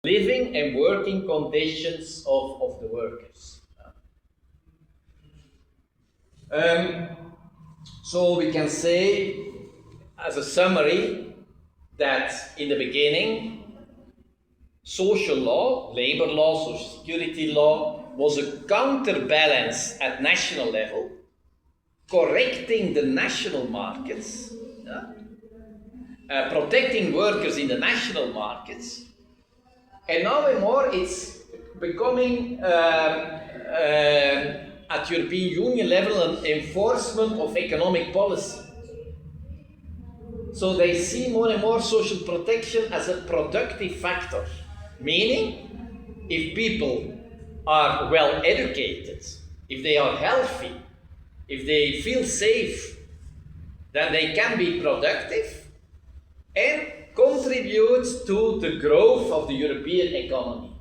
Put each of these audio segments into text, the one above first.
living and working conditions of the workers. So we can say, as a summary, that in the beginning, social law, labor law, social security law, was a counterbalance at national level, correcting the national markets, protecting workers in the national markets, and now and more it's becoming at European Union level an enforcement of economic policy. So they see more and more social protection as a productive factor, meaning if people are well educated, if they are healthy, if they feel safe, then they can be productive and contribute to the growth of the European economy.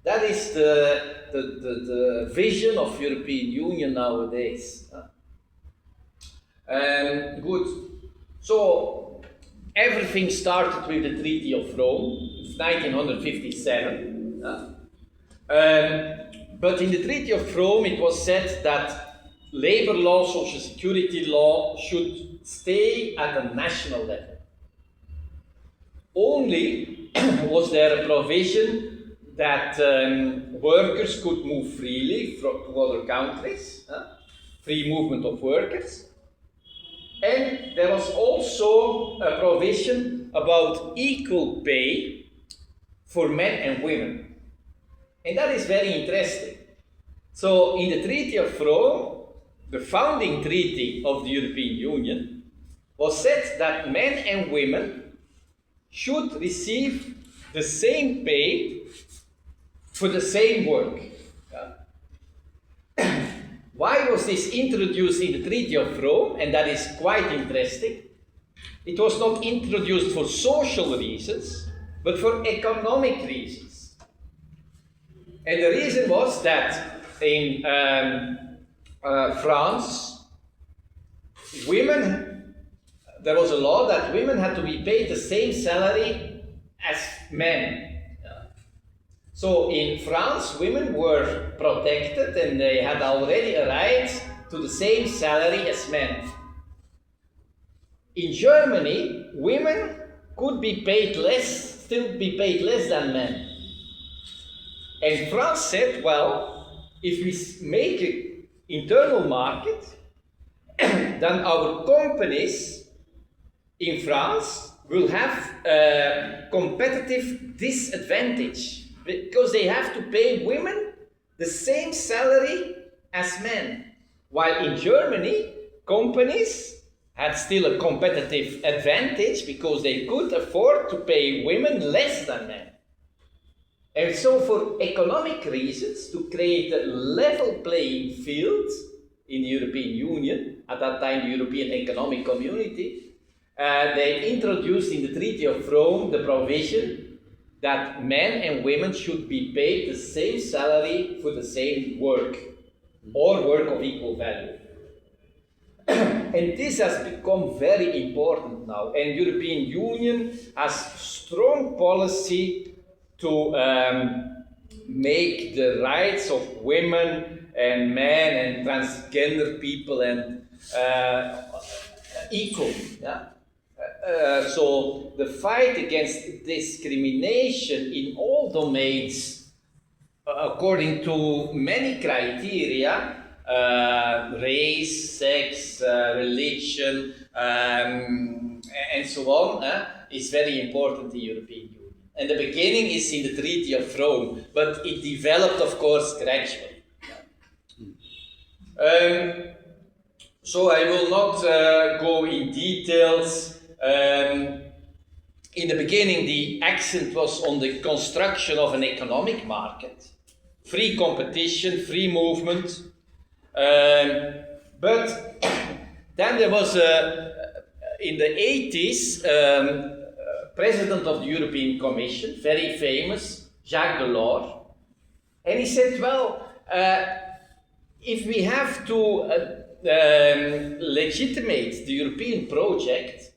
That is the vision of European Union nowadays. Good. So everything started with the Treaty of Rome, 1957. But in the Treaty of Rome it was said that labor law, social security law should stay at a national level. Only was there a provision that workers could move freely to other countries, free movement of workers. And there was also a provision about equal pay for men and women. And that is very interesting. So in the Treaty of Rome, the founding treaty of the European Union, was said that men and women should receive the same pay for the same work. Why was this introduced in the Treaty of Rome? And that is quite interesting. It was not introduced for social reasons, but for economic reasons. And the reason was that in France, there was a law that women had to be paid the same salary as men. So in France, women were protected and they had already a right to the same salary as men. In Germany, women could be paid less, still be paid less than men. And France said, well, if we make an internal market, then our companies in France will have a competitive disadvantage because they have to pay women the same salary as men. While in Germany, companies had still a competitive advantage because they could afford to pay women less than men. And so for economic reasons, to create a level playing field in the European Union, at that time the European Economic Community, they introduced in the Treaty of Rome the provision that men and women should be paid the same salary for the same work, or work of equal value. And this has become very important now, and European Union has strong policy to make the rights of women and men and transgender people and equal. Yeah? So the fight against discrimination in all domains, according to many criteria, race, sex, religion, and so on, is very important in European Union. And the beginning is in the Treaty of Rome, but it developed, of course, gradually. So I will not go in details. In the beginning, the accent was on the construction of an economic market, free competition, free movement. But then there was, in the 80s, President of the European Commission, very famous, Jacques Delors, and he said, well, if we have to legitimate the European project,